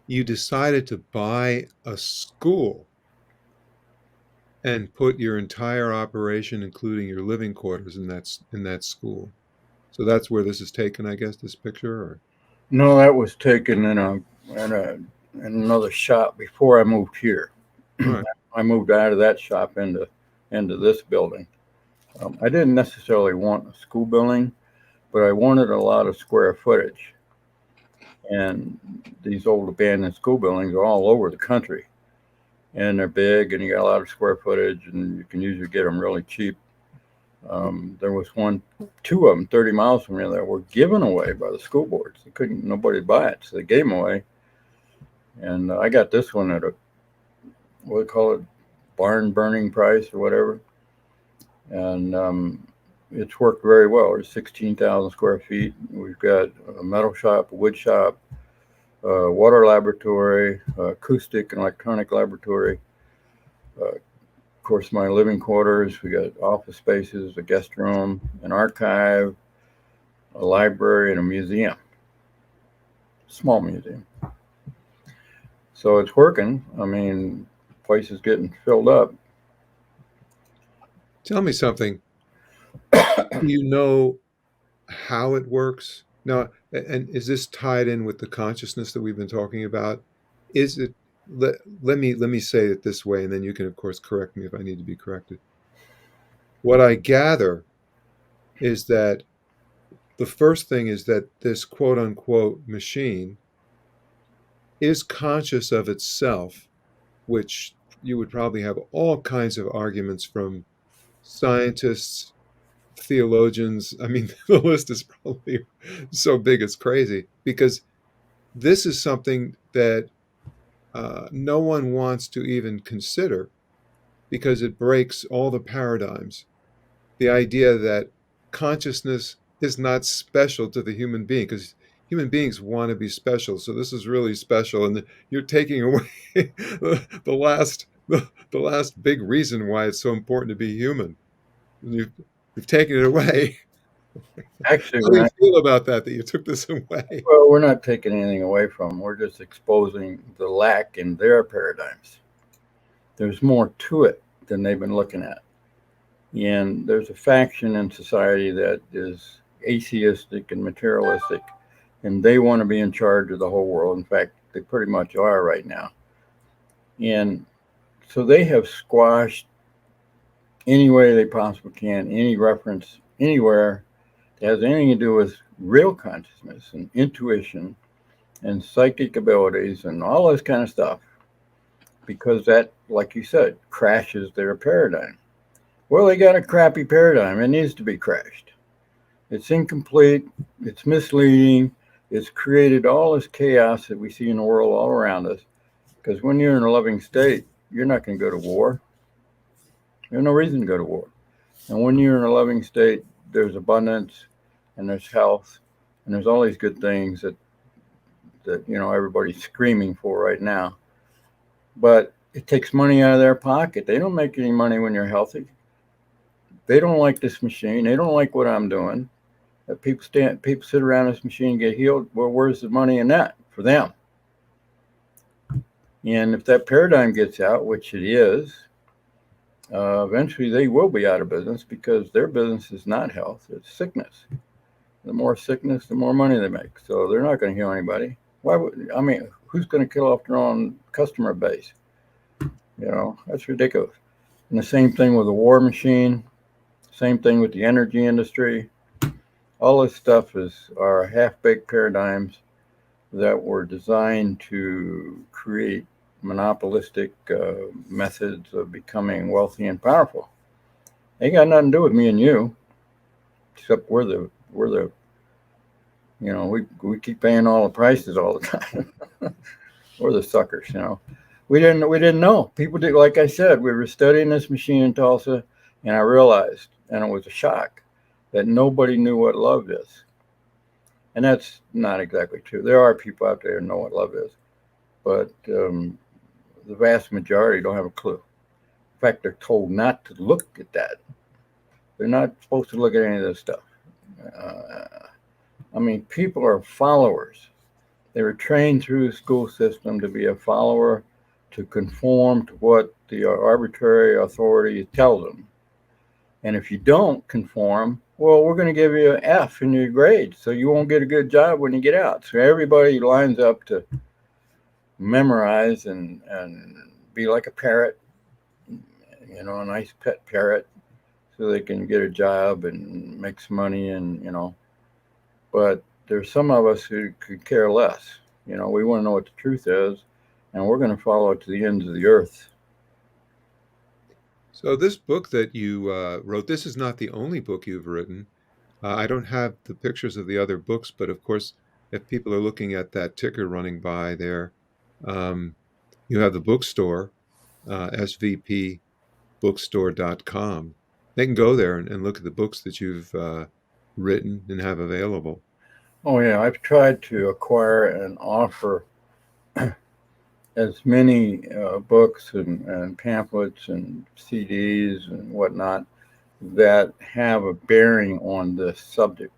Speaker 1: you decided to buy a school and put your entire operation, including your living quarters, in that school. So that's where this is taken, I guess, this picture? Or?
Speaker 2: No, that was taken in another shop before I moved here.
Speaker 1: Right.
Speaker 2: I moved out of that shop into this building. I didn't necessarily want a school building, but I wanted a lot of square footage. And these old abandoned school buildings are all over the country. And they're big, and you got a lot of square footage, and you can usually get them really cheap. There was 2 of them 30 miles from here that were given away by the school boards. Nobody buy it, so they gave them away. And I got this one at what do they call it, barn burning price or whatever. And it's worked very well. There's 16,000 square feet. We've got a metal shop, a wood shop, water laboratory, acoustic and electronic laboratory. Of course, my living quarters, we got office spaces, a guest room, an archive, a library, and a museum. Small museum. So it's working. I mean, the place is getting filled up.
Speaker 1: Tell me something. Do you know how it works? Now, and is this tied in with the consciousness that we've been talking about? Is it, let me say it this way, and then you can, of course, correct me if I need to be corrected. What I gather is that the first thing is that this quote unquote machine is conscious of itself, which you would probably have all kinds of arguments from scientists, theologians. I mean, the list is probably so big it's crazy, because this is something that no one wants to even consider, because it breaks all the paradigms. The idea that consciousness is not special to the human being, because human beings want to be special. So this is really special, and you're taking away the last big reason why it's so important to be human. You've taken it away.
Speaker 2: Actually,
Speaker 1: How do you feel about that you took this away?
Speaker 2: well, we're not taking anything away from them. We're just exposing the lack in their paradigms. There's more to it than they've been looking at. And there's a faction in society that is atheistic and materialistic, and they want to be in charge of the whole world. In fact, they pretty much are right now. And so they have squashed any way they possibly can, any reference anywhere that has anything to do with real consciousness and intuition and psychic abilities and all this kind of stuff, because that, like you said, crashes their paradigm. Well, they got a crappy paradigm. It needs to be crashed. It's incomplete. It's misleading. It's created all this chaos that we see in the world all around us. Because when you're in a loving state, you're not going to go to war. There's no reason to go to war. And when you're in a loving state, there's abundance and there's health and there's all these good things that everybody's screaming for right now. But it takes money out of their pocket. They don't make any money when you're healthy. They don't like this machine. They don't like what I'm doing. People sit around this machine and get healed. Well, where's the money in that for them? And if that paradigm gets out, which it is, eventually they will be out of business, because their business is not health, it's sickness. The more sickness, the more money they make. So they're not going to heal anybody. Who's going to kill off their own customer base? That's ridiculous. And the same thing with the war machine. Same thing with the energy industry. All this stuff are half-baked paradigms that were designed to create monopolistic methods of becoming wealthy and powerful. They got nothing to do with me and you, except we keep paying all the prices all the time. We're the suckers, We didn't know. People did, like I said, we were studying this machine in Tulsa, and I realized, and it was a shock, that nobody knew what love is. And that's not exactly true. There are people out there who know what love is, but the vast majority don't have a clue. In fact, they're told not to look at that. They're not supposed to look at any of this stuff. People are followers. They were trained through the school system to be a follower, to conform to what the arbitrary authority tells them. And if you don't conform, well, we're going to give you an F in your grade, so you won't get a good job when you get out. So everybody lines up to memorize and be like a parrot, a nice pet parrot, so they can get a job and make some money, but there's some of us who could care less. We want to know what the truth is, and we're going to follow it to the ends of the earth.
Speaker 1: So this book that you wrote, this is not the only book you've written. I don't have the pictures of the other books, but of course, if people are looking at that ticker running by there, you have the bookstore, svpbookstore.com. They can go there and look at the books that you've written and have available.
Speaker 2: Oh, yeah. I've tried to acquire and offer as many books and pamphlets and CDs and whatnot that have a bearing on this subject.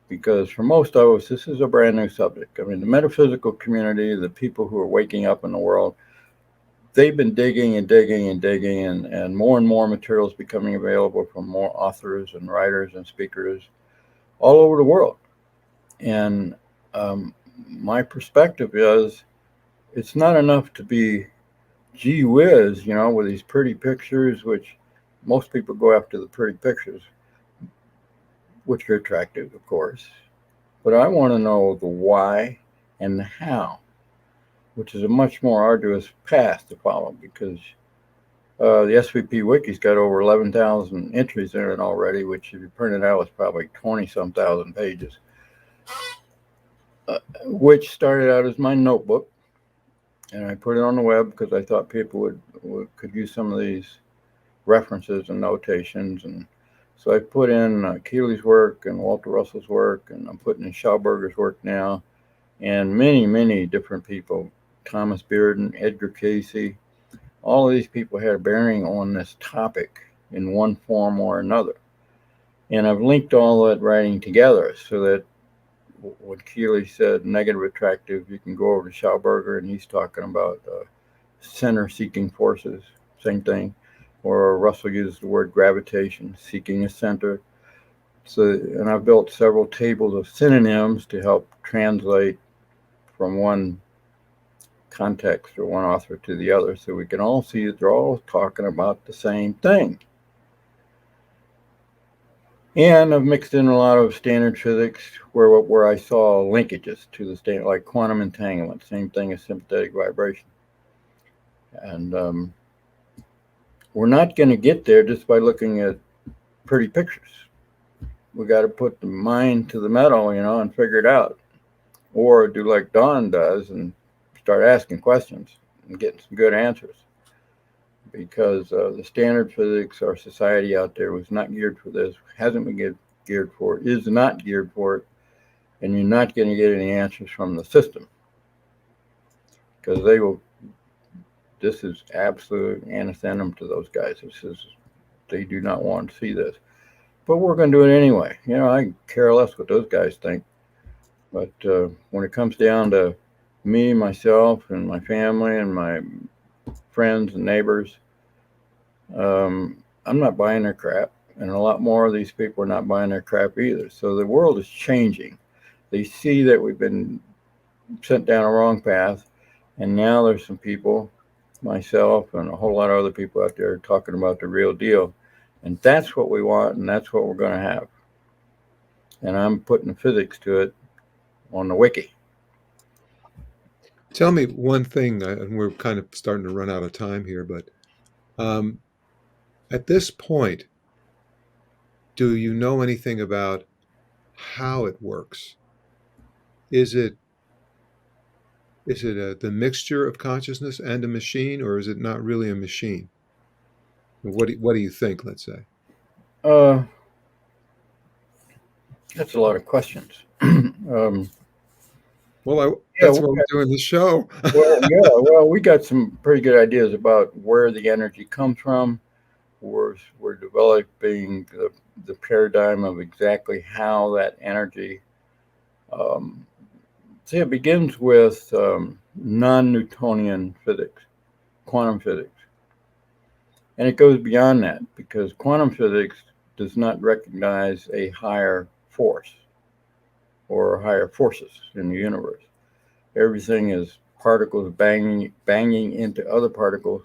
Speaker 2: Because for most of us, this is a brand new subject. I mean, the metaphysical community, the people who are waking up in the world, they've been digging and digging and digging, and more materials becoming available from more authors and writers and speakers all over the world. And my perspective is it's not enough to be gee whiz, with these pretty pictures, which most people go after the pretty pictures, which are attractive, of course. But I want to know the why and the how, which is a much more arduous path to follow because the SVP Wiki's got over 11,000 entries in it already, which if you print it out is probably 20-some thousand pages, which started out as my notebook. And I put it on the web because I thought people could use some of these references and notations. And so I put in Keely's work and Walter Russell's work, and I'm putting in Schauberger's work now, and many different people, Thomas Bearden, Edgar Casey. All of these people had a bearing on this topic in one form or another. And I've linked all that writing together so that when Keely said negative attractive, you can go over to Schauberger and he's talking about center seeking forces, same thing. Or Russell uses the word gravitation, seeking a center. So, and I've built several tables of synonyms to help translate from one context or one author to the other so we can all see that they're all talking about the same thing. And I've mixed in a lot of standard physics where I saw linkages to the standard, like quantum entanglement, same thing as sympathetic vibration. And we're not going to get there just by looking at pretty pictures. We got to put the mind to the metal, and figure it out. Or do like Don does and start asking questions and getting some good answers. Because the standard physics, our society out there was not geared for this, hasn't been geared for it, is not geared for it, and you're not going to get any answers from the system. Because this is absolute anathema to those guys. They do not want to see this. But we're going to do it anyway. I care less what those guys think. But when it comes down to me, myself, and my family, and my friends and neighbors, I'm not buying their crap. And a lot more of these people are not buying their crap either. So the world is changing. They see that we've been sent down a wrong path. And now there's some people, myself and a whole lot of other people out there talking about the real deal. And that's what we want, and that's what we're going to have. And I'm putting the physics to it on the wiki.
Speaker 1: Tell me one thing, and we're kind of starting to run out of time here, but at this point, do you know anything about how it works? Is it the mixture of consciousness and a machine, or is it not really a machine? What do you think, let's say?
Speaker 2: That's a lot of questions.
Speaker 1: Well, that's why we're doing this show.
Speaker 2: Well, we got some pretty good ideas about where the energy comes from. We're developing the paradigm of exactly how that energy. It begins with non-Newtonian physics, quantum physics. And it goes beyond that because quantum physics does not recognize a higher force or higher forces in the universe. Everything is particles banging into other particles.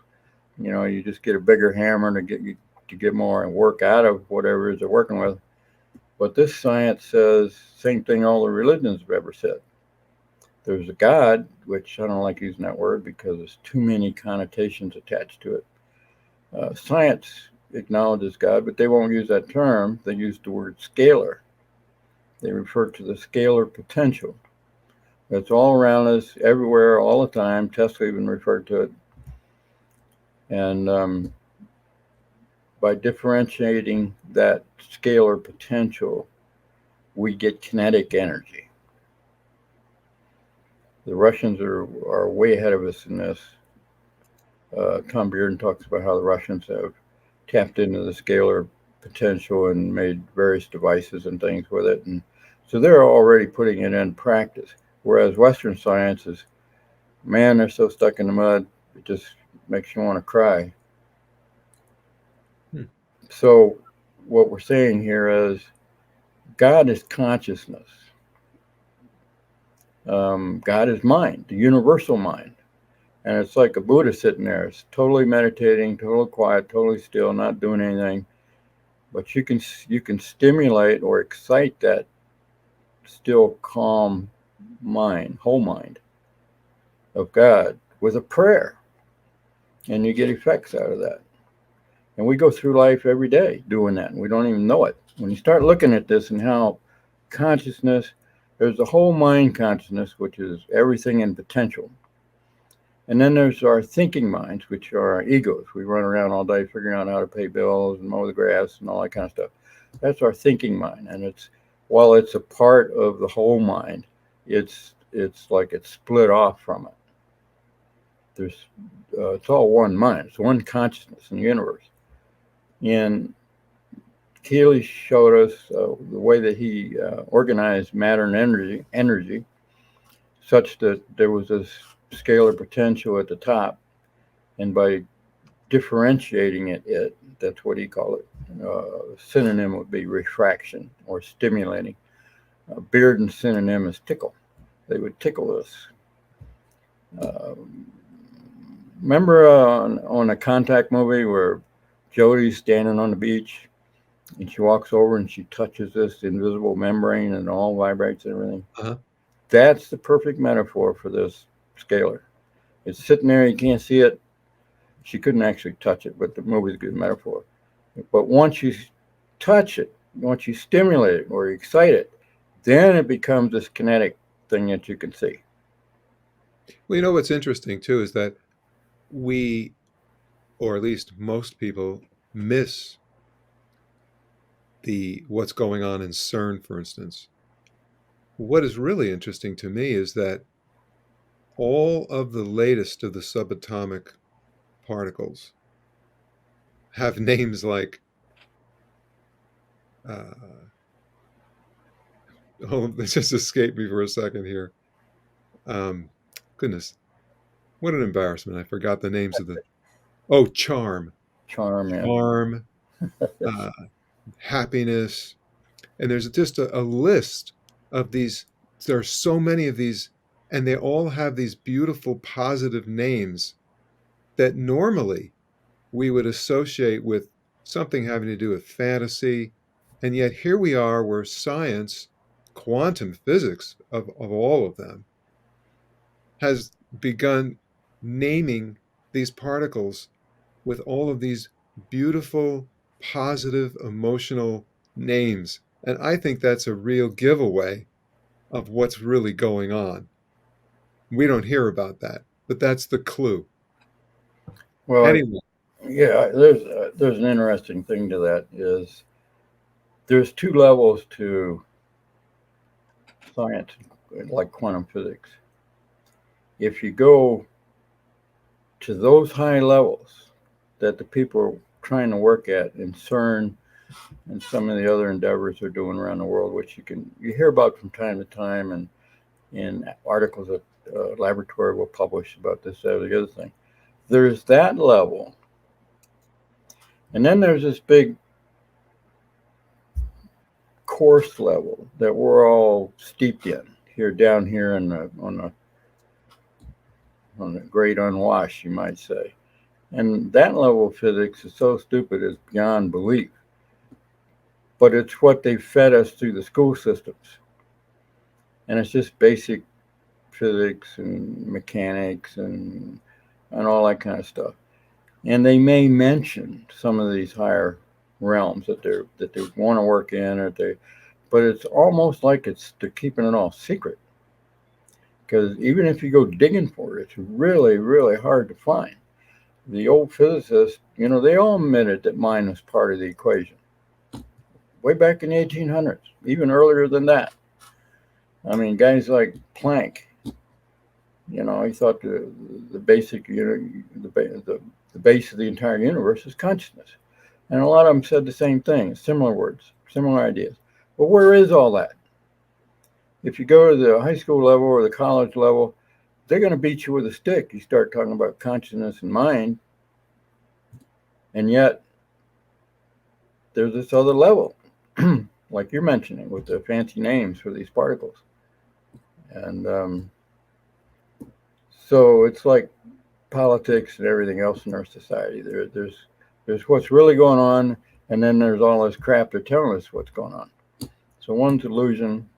Speaker 2: You just get a bigger hammer to get more and work out of whatever it is they're working with. But this science says same thing all the religions have ever said. There's a God, which I don't like using that word because there's too many connotations attached to it. Science acknowledges God, but they won't use that term. They use the word scalar. They refer to the scalar potential. It's all around us, everywhere, all the time. Tesla even referred to it. And by differentiating that scalar potential, we get kinetic energy. The Russians are way ahead of us in this. Tom Bearden talks about how the Russians have tapped into the scalar potential and made various devices and things with it. And so they're already putting it in practice. Whereas Western science is, man, they're so stuck in the mud, it just makes you want to cry. So what we're saying here is God is consciousness. God is mind, the universal mind. And it's like a Buddha sitting there. It's totally meditating, totally quiet, totally still, not doing anything. But you can stimulate or excite that still calm mind, whole mind of God with a prayer. And you get effects out of that. And we go through life every day doing that, and we don't even know it. When you start looking at this and how consciousness, there's the whole mind consciousness, which is everything in potential. And then there's our thinking minds, which are our egos. We run around all day figuring out how to pay bills and mow the grass and all that kind of stuff. That's our thinking mind. And while it's a part of the whole mind, it's like it's split off from it. It's all one mind. It's one consciousness in the universe. And Keely showed us the way that he organized matter and energy, such that there was this scalar potential at the top, and by differentiating it, that's what he called it. Synonym would be refraction or stimulating. Bearden's synonym is tickle. They would tickle us. Remember on a Contact movie where Jodie's standing on the beach and she walks over and she touches this invisible membrane and it all vibrates and everything?
Speaker 1: Uh-huh.
Speaker 2: That's the perfect metaphor for this scalar. It's sitting there, you can't see it. She couldn't actually touch it, but the movie's a good metaphor. But once you touch it, once you stimulate it or excite it, then it becomes this kinetic thing that you can see.
Speaker 1: Well, you know what's interesting too is that we, or at least most people, miss what's going on in CERN, for instance. What is really interesting to me is that all of the latest of the subatomic particles have names like, this just escaped me for a second here. Goodness, what an embarrassment. I forgot the names of charm,
Speaker 2: Charm, yeah.
Speaker 1: charm, happiness. And there's just a list of these. There are so many of these, and they all have these beautiful positive names that normally we would associate with something having to do with fantasy. And yet here we are where science, quantum physics of all of them, has begun naming these particles with all of these beautiful, positive, emotional names. And I think that's a real giveaway of what's really going on. We don't hear about that, but that's the clue.
Speaker 2: Well,
Speaker 1: Anyway.
Speaker 2: yeah, there's an interesting thing to that is there's two levels to science, like quantum physics. If you go to those high levels that the people are trying to work at in CERN and some of the other endeavors they're doing around the world, which you hear about from time to time, and in articles that laboratory will publish about this, that, or the other thing. There's that level. And then there's this big coarse level that we're all steeped in down here on the great unwashed, you might say. And that level of physics is so stupid it's beyond belief. But it's what they fed us through the school systems. And it's just basic physics and mechanics and all that kind of stuff. And they may mention some of these higher realms that they want to work in, but it's almost like they're keeping it all secret. Because even if you go digging for it, it's really, really hard to find. The old physicists, they all admitted that mind was part of the equation. Way back in the 1800s, even earlier than that. I mean, guys like Planck You know, he thought the basic, the base of the entire universe is consciousness. And a lot of them said the same thing, similar words, similar ideas. But where is all that? If you go to the high school level or the college level, they're going to beat you with a stick. You start talking about consciousness and mind, and yet there's this other level, like you're mentioning, with the fancy names for these particles. And so it's like politics and everything else in our society. There's what's really going on, and then there's all this crap they're telling us what's going on. So one's illusion,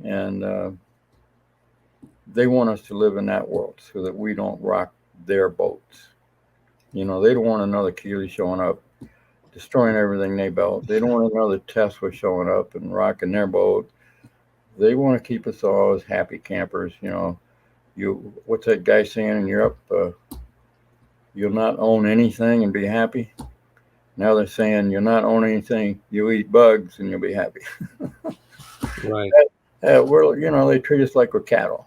Speaker 2: and they want us to live in that world so that we don't rock their boats. You know, they don't want another Keely showing up, destroying everything they built. They don't want another Tesla showing up and rocking their boat. They want to keep us all as happy campers. You know, what's that guy saying in Europe? You'll not own anything and be happy. Now they're saying you'll not own anything, you eat bugs and you'll be happy.
Speaker 1: Right.
Speaker 2: They treat us like we're cattle,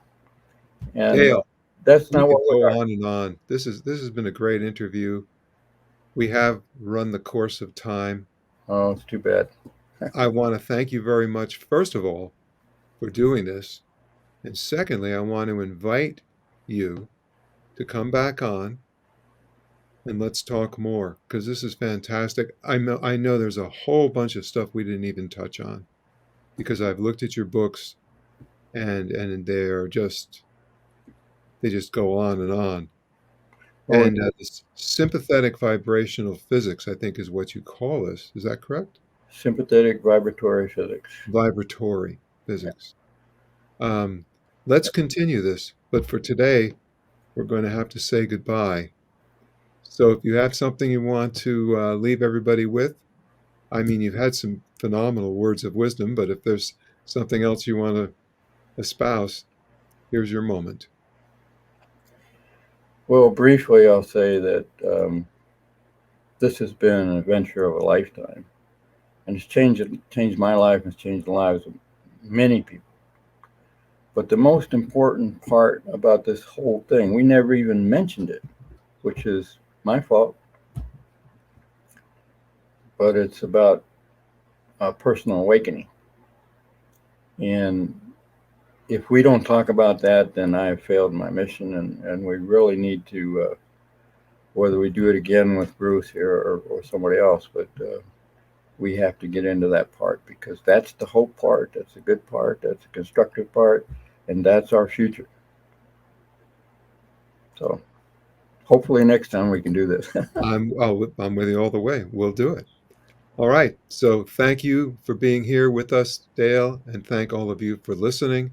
Speaker 2: and
Speaker 1: Dale,
Speaker 2: that's
Speaker 1: we
Speaker 2: not
Speaker 1: could
Speaker 2: what we
Speaker 1: go
Speaker 2: are.
Speaker 1: on and on. This has been a great interview. We have run the course of time.
Speaker 2: Oh, it's too bad.
Speaker 1: I want to thank you very much, first of all, for doing this. And secondly, I want to invite you to come back on and let's talk more because this is fantastic. I know there's a whole bunch of stuff we didn't even touch on because I've looked at your books and they just go on and on.
Speaker 2: Oh,
Speaker 1: And this sympathetic vibrational physics, I think, is what you call this. Is that correct?
Speaker 2: sympathetic vibratory physics.
Speaker 1: Vibratory physics. Um, let's continue this, but for today, we're going to have to say goodbye. So if you have something you want to leave everybody with, I mean, you've had some phenomenal words of wisdom, but if there's something else you want to espouse, here's your moment.
Speaker 2: Well, briefly, I'll say that this has been an adventure of a lifetime, and it's changed my life and it's changed the lives of many people. But the most important part about this whole thing, we never even mentioned it, which is my fault. But it's about personal awakening, and if we don't talk about that, then I have failed my mission, and we really need to, whether we do it again with Bruce here or somebody else, but we have to get into that part because that's the hope part, that's the good part, that's the constructive part, and that's our future. So hopefully next time we can do this.
Speaker 1: I'm with you all the way. We'll do it. All right. So thank you for being here with us, Dale, and thank all of you for listening.